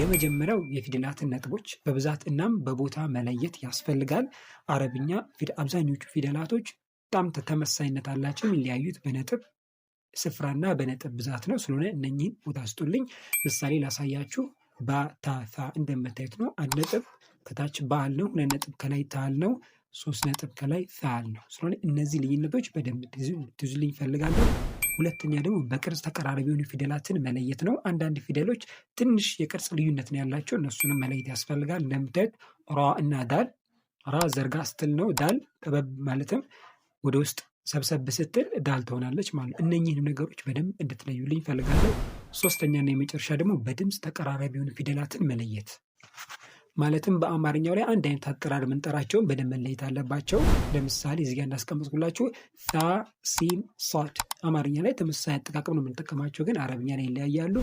የመጀመሪያው የፊደላትን ነጥቦች በብዛት እናም በቦታ መለየት ያስፈልጋል። አረብኛ አብዛኞቹ ፊደላቶች በጣም ተመሳሳይነት አላቸው። የሚለያዩት በነጥብ ስፍራና በነጥብ ብዛት ነው። ስለሆነ እነኚህን ቦታ ስጡልኝ። ምሳሌ ላሳያችሁ። ባ ታ ታ እንደምታዩት ነው። 1 ነጥብ ከታች ባል ነው። 2 ነጥብ ከላይ ታል ነው። 3 ነጥብ ከላይ ፋል ነው። ስለሆነ እነዚህ ልዩነቶች በደንብ ትይዙልኝ እፈልጋለሁ። ሁለተኛ ደግሞ በቅርጽ ተቀራራቢ የሆኑ ፊደላትን መለየት ነው። አንዳንድ ፊደሎች ትንሽ የቅርጽ ልዩነት ነው ያላቸው። እነሱንም መለየት ያስፈልጋል። እንደምታዩት ራ እና ዳል። ራ ዘርጋ ስትል ነው። ዳል ጠበብ ማለትም ወደ ውስጥ ሰብሰብ ስትል ዳል ትሆናለች ማለት ነው። እነኚህንም ነገሮች በደንብ እንድትለዩልኝ እፈልጋለሁ። ሶስተኛና የመጨረሻ ደግሞ በድምፅ ተቀራራቢ የሆኑ ፊደላትን መለየት ማለትም በአማርኛው ላይ አንድ አይነት አቀራረብ የምንጠራቸውን በደንብ መለየት አለባቸው። ለምሳሌ እዚህ ጋር እንዳስቀመጥኩላችሁ ሳ፣ ሲን፣ ሷድ አማርኛ ላይ ተመሳሳይ አጠቃቀም ነው የምንጠቀማቸው፣ ግን አረብኛ ላይ ይለያያሉ።